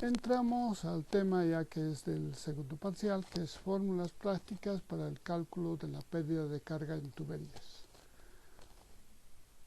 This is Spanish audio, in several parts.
entramos al tema ya que es del segundo parcial, que es fórmulas prácticas para el cálculo de la pérdida de carga en tuberías.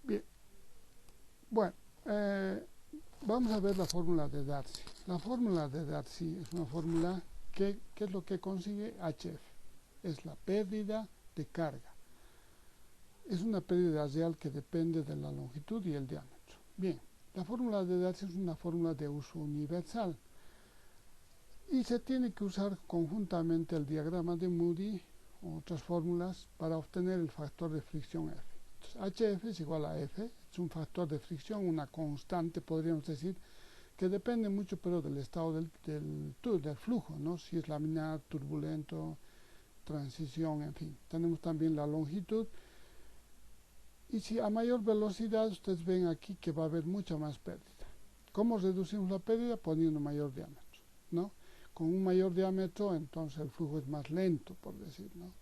Bien, bueno, vamos a ver la fórmula de Darcy. La fórmula de Darcy es una fórmula que es lo que consigue HF, es la pérdida de carga. Es una pérdida real que depende de la longitud y el diámetro. Bien, la fórmula de Darcy es una fórmula de uso universal y se tiene que usar conjuntamente el diagrama de Moody o otras fórmulas para obtener el factor de fricción F. Entonces, HF es igual a F, es un factor de fricción, una constante, podríamos decir, que depende mucho pero del estado del flujo, ¿no? Si es laminar, turbulento, transición, en fin. Tenemos también la longitud. Y si a mayor velocidad, ustedes ven aquí que va a haber mucha más pérdida. ¿Cómo reducimos la pérdida? Poniendo mayor diámetro, ¿no? Con un mayor diámetro, entonces el flujo es más lento, por decir, ¿no?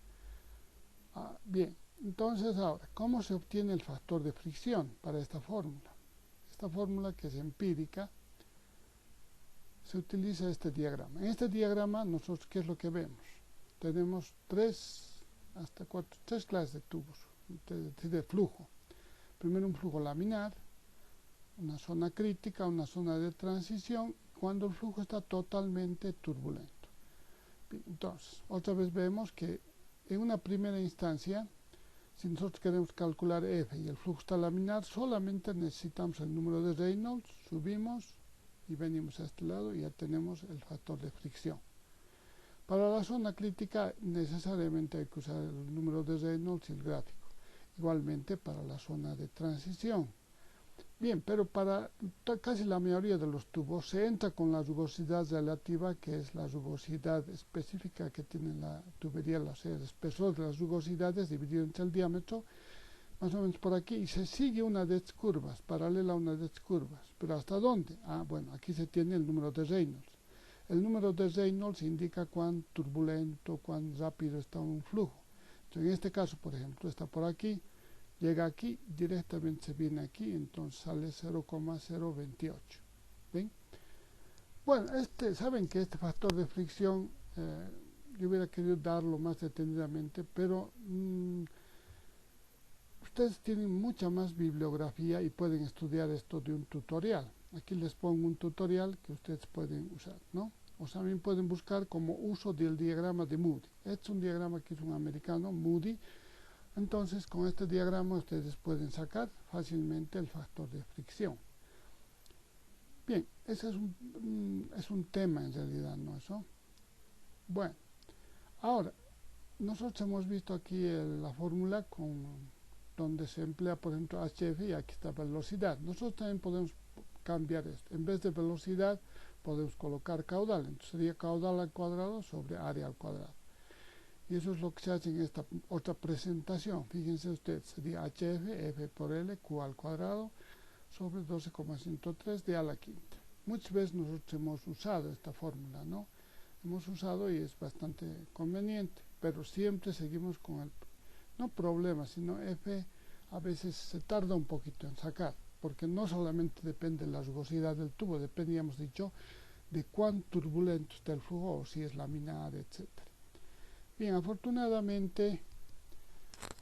Bien, entonces ahora, ¿cómo se obtiene el factor de fricción para esta fórmula? Esta fórmula, que es empírica, se utiliza este diagrama. En este diagrama, nosotros, ¿qué es lo que vemos? Tenemos tres clases de tubos de flujo. Primero un flujo laminar, una zona crítica, una zona de transición, cuando el flujo está totalmente turbulento. Entonces, otra vez vemos que en una primera instancia, si nosotros queremos calcular F y el flujo está laminar, solamente necesitamos el número de Reynolds, subimos y venimos a este lado y ya tenemos el factor de fricción. Para la zona crítica necesariamente hay que usar el número de Reynolds y el gráfico. Igualmente para la zona de transición. Bien, pero para casi la mayoría de los tubos se entra con la rugosidad relativa, que es la rugosidad específica que tiene la tubería, o sea, el espesor de las rugosidades dividido entre el diámetro, más o menos por aquí, y se sigue una de curvas, paralela a una de curvas. ¿Pero hasta dónde? Bueno, aquí se tiene el número de Reynolds. El número de Reynolds indica cuán turbulento, cuán rápido está un flujo. Entonces, en este caso, por ejemplo, está por aquí, llega aquí, directamente se viene aquí, entonces sale 0,028. ¿Ven? Bueno, saben que este factor de fricción, yo hubiera querido darlo más detenidamente, pero ustedes tienen mucha más bibliografía y pueden estudiar esto de un tutorial. Aquí les pongo un tutorial que ustedes pueden usar, ¿no? O también pueden buscar como uso del diagrama de Moody. Este es un diagrama que es un americano, Moody. Entonces, con este diagrama ustedes pueden sacar fácilmente el factor de fricción. Bien, ese es un tema en realidad, ¿no? Eso. Bueno, ahora, nosotros hemos visto aquí la fórmula donde se emplea, por ejemplo, HF y aquí está velocidad. Nosotros también podemos cambiar esto. En vez de velocidad, podemos colocar caudal. Entonces sería caudal al cuadrado sobre área al cuadrado. Y eso es lo que se hace en esta otra presentación. Fíjense ustedes, sería HF, F por L, Q al cuadrado, sobre 12,103 de a la quinta. Muchas veces nosotros hemos usado esta fórmula, ¿no? Hemos usado y es bastante conveniente, pero siempre seguimos con el, no problema, sino F a veces se tarda un poquito en sacar, porque no solamente depende de la rugosidad del tubo, depende, ya hemos dicho, de cuán turbulento está el flujo, o si es laminar, etcétera. Bien, afortunadamente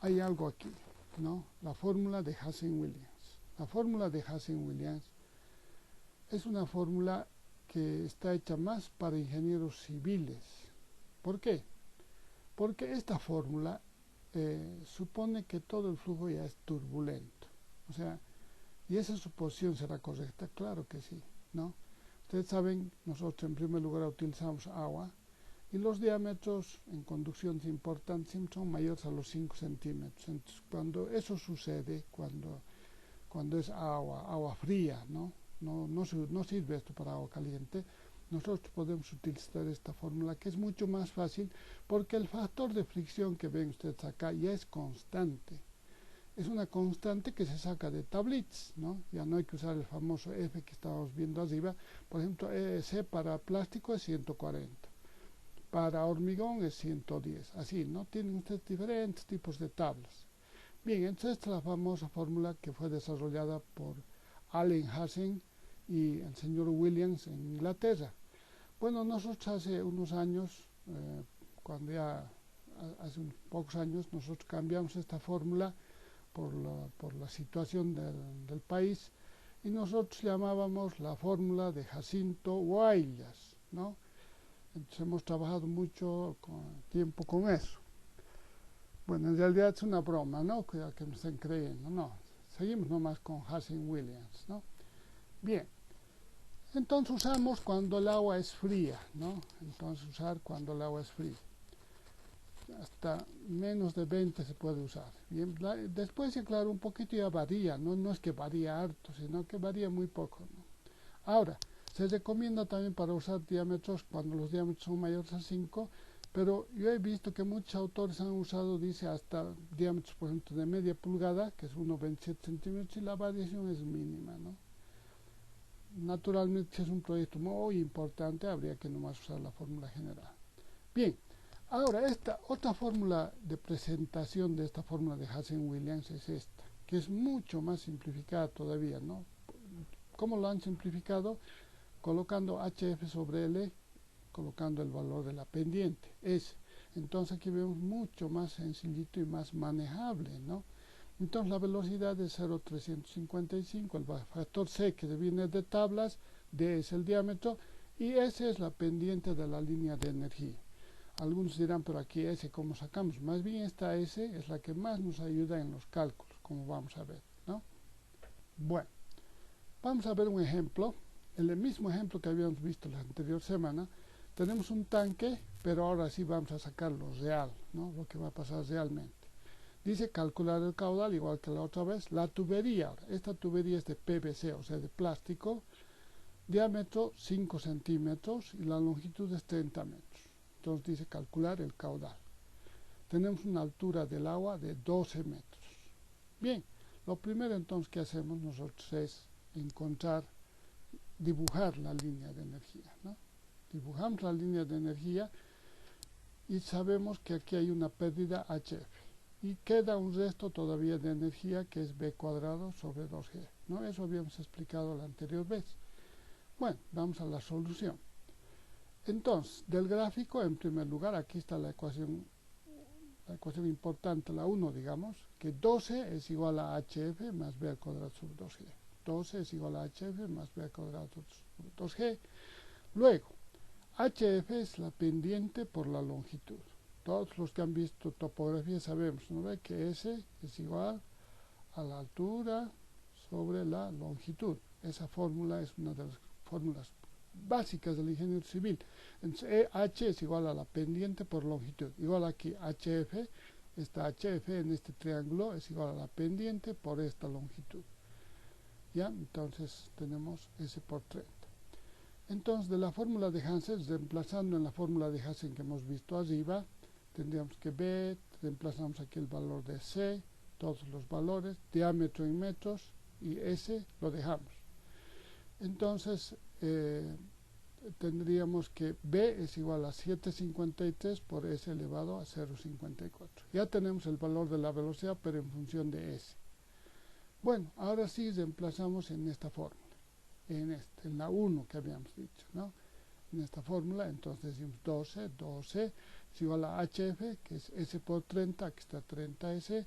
hay algo aquí, ¿no? La fórmula de Hazen-Williams. La fórmula de Hazen-Williams es una fórmula que está hecha más para ingenieros civiles. ¿Por qué? Porque esta fórmula supone que todo el flujo ya es turbulento. O sea, ¿y esa suposición será correcta? Claro que sí, ¿no? Ustedes saben, nosotros en primer lugar utilizamos agua, y los diámetros en conducción importantes son mayores a los 5 centímetros. Entonces, cuando eso sucede, cuando es agua fría, no sirve esto para agua caliente, nosotros podemos utilizar esta fórmula, que es mucho más fácil, porque el factor de fricción que ven ustedes acá ya es constante. Es una constante que se saca de tablets, ¿no? Ya no hay que usar el famoso F que estábamos viendo arriba. Por ejemplo, C para plástico es 140. Para hormigón es 110, así, ¿no? Tienen ustedes diferentes tipos de tablas. Bien, entonces esta es la famosa fórmula que fue desarrollada por Allen Hazen y el señor Williams en Inglaterra. Bueno, nosotros hace unos años, cuando ya hace unos pocos años, nosotros cambiamos esta fórmula por la situación del país y nosotros llamábamos la fórmula de Jacinto Huaylas, ¿no? Entonces hemos trabajado mucho tiempo con eso. Bueno, en realidad es una broma, ¿no? Cuidado que me estén creyendo, no. Seguimos nomás con Hazen Williams, ¿no? Bien. Entonces usamos cuando el agua es fría, ¿no? Entonces usar cuando el agua es fría. Hasta menos de 20 se puede usar. Bien, después, claro, un poquito ya varía, ¿no? No es que varía harto, sino que varía muy poco, ¿no? Ahora, se recomienda también para usar diámetros cuando los diámetros son mayores a 5, pero yo he visto que muchos autores han usado, dice, hasta diámetros, por ejemplo, de media pulgada, que es 1,27 centímetros, y la variación es mínima, ¿no? Naturalmente, si es un proyecto muy importante, habría que nomás usar la fórmula general. Bien, ahora esta otra fórmula de presentación de esta fórmula de Hazen-Williams es esta, que es mucho más simplificada todavía, ¿no? ¿Cómo lo han simplificado? Colocando HF sobre L, colocando el valor de la pendiente, S. Entonces aquí vemos mucho más sencillito y más manejable, ¿no? Entonces la velocidad es 0,355, el factor C que viene de tablas, D es el diámetro y S es la pendiente de la línea de energía. Algunos dirán, pero aquí S, ¿cómo sacamos? Más bien esta S es la que más nos ayuda en los cálculos, como vamos a ver, ¿no? Bueno, vamos a ver un ejemplo. En el mismo ejemplo que habíamos visto la anterior semana, tenemos un tanque, pero ahora sí vamos a sacar lo real, ¿no? Lo que va a pasar realmente. Dice calcular el caudal, igual que la otra vez. La tubería, esta tubería es de PVC, o sea, de plástico, diámetro 5 centímetros y la longitud es 30 metros. Entonces dice calcular el caudal. Tenemos una altura del agua de 12 metros. Bien, lo primero entonces que hacemos nosotros es dibujar la línea de energía, ¿no? Dibujamos la línea de energía y sabemos que aquí hay una pérdida HF. Y queda un resto todavía de energía que es B cuadrado sobre 2G, ¿no? Eso habíamos explicado la anterior vez. Bueno, vamos a la solución. Entonces, del gráfico, en primer lugar, aquí está la ecuación importante, la 1, digamos, que 12 es igual a HF más B al cuadrado sobre 2G. 12 es igual a HF más B al cuadrado sobre 2G. Luego, HF es la pendiente por la longitud. Todos los que han visto topografía sabemos, ¿no ve? Que S es igual a la altura sobre la longitud. Esa fórmula es una de las fórmulas básicas del ingeniero civil. Entonces, H es igual a la pendiente por longitud. Igual aquí HF, esta HF en este triángulo es igual a la pendiente por esta longitud. ¿Ya? Entonces tenemos S por 30. Entonces, de la fórmula de Hansen, reemplazando en la fórmula de Hansen que hemos visto arriba, tendríamos que B, reemplazamos aquí el valor de C, todos los valores, diámetro en metros y S lo dejamos. Entonces, tendríamos que B es igual a 7,53 por S elevado a 0,54. Ya tenemos el valor de la velocidad, pero en función de S. Bueno, ahora sí reemplazamos en esta fórmula, en la 1 que habíamos dicho, ¿no? En esta fórmula, entonces decimos 12 es igual a HF, que es S por 30, aquí está 30S,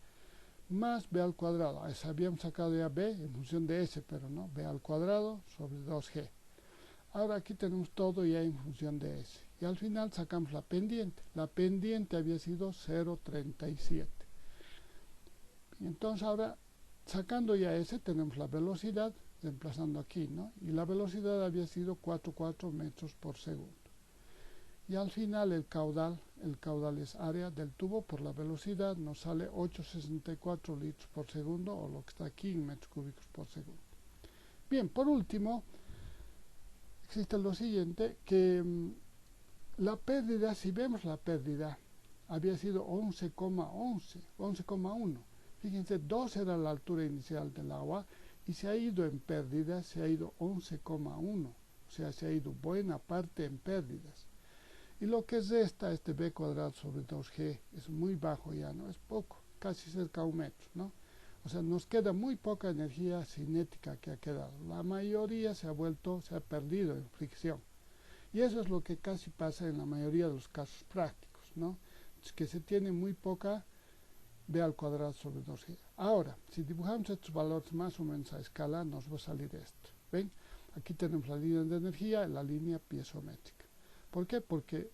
más B al cuadrado. Habíamos sacado ya B en función de S, pero no, B al cuadrado sobre 2G. Ahora aquí tenemos todo ya en función de S. Y al final sacamos la pendiente. La pendiente había sido 0,37. Entonces ahora, sacando ya S, tenemos la velocidad, reemplazando aquí, ¿no? Y la velocidad había sido 4,4 metros por segundo. Y al final el caudal es área del tubo por la velocidad, nos sale 8,64 litros por segundo, o lo que está aquí en metros cúbicos por segundo. Bien, por último, existe lo siguiente, que la pérdida, si vemos la pérdida, había sido 11,1. Fíjense, 2 era la altura inicial del agua y se ha ido en pérdida, se ha ido 11,1. O sea, se ha ido buena parte en pérdidas. Y lo que resta, este B cuadrado sobre 2G, es muy bajo ya, ¿no? Es poco, casi cerca a 1 metro, ¿no? O sea, nos queda muy poca energía cinética que ha quedado. La mayoría se ha perdido en fricción. Y eso es lo que casi pasa en la mayoría de los casos prácticos, ¿no? Es que se tiene muy poca b al cuadrado sobre 2g. Ahora, si dibujamos estos valores más o menos a escala, nos va a salir esto. ¿Ven? Aquí tenemos la línea de energía y la línea piezométrica. ¿Por qué? Porque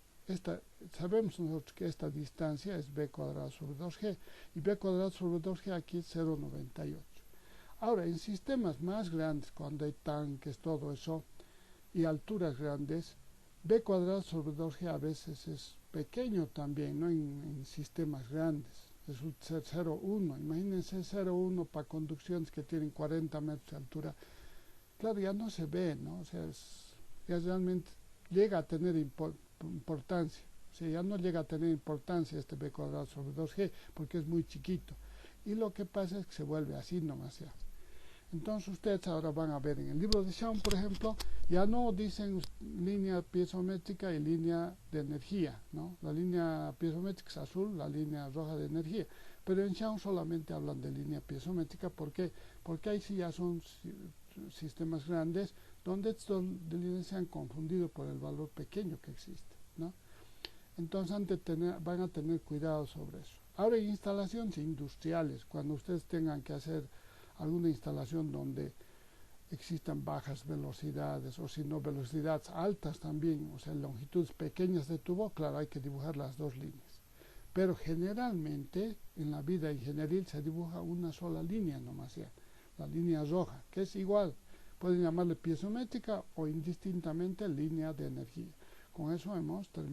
sabemos nosotros que esta distancia es b cuadrado sobre 2g, y b cuadrado sobre 2g aquí es 0,98. Ahora, en sistemas más grandes, cuando hay tanques, todo eso, y alturas grandes, b cuadrado sobre 2g a veces es pequeño también, ¿no? En sistemas grandes. Resulta ser 0,1. Imagínense 0,1 para conducciones que tienen 40 metros de altura. Claro, ya no se ve, ¿no? O sea, ya realmente llega a tener importancia. O sea, ya no llega a tener importancia este b cuadrado sobre 2g porque es muy chiquito. Y lo que pasa es que se vuelve así nomás ya. Entonces ustedes ahora van a ver en el libro de Schaum, por ejemplo, ya no dicen línea piezométrica y línea de energía, ¿no? La línea piezométrica es azul, la línea roja de energía. Pero en Schaum solamente hablan de línea piezométrica. ¿Por qué? Porque ahí sí ya son sistemas grandes donde estos líneas se han confundido por el valor pequeño que existe, ¿no? Entonces van a tener cuidado sobre eso. Ahora, en instalaciones industriales, cuando ustedes tengan que hacer alguna instalación donde existan bajas velocidades, o si no velocidades altas también, o sea, longitudes pequeñas de tubo, claro, hay que dibujar las dos líneas. Pero generalmente en la vida ingenieril se dibuja una sola línea nomás ya, la línea roja, que es igual, pueden llamarle piezométrica o indistintamente línea de energía. Con eso hemos terminado.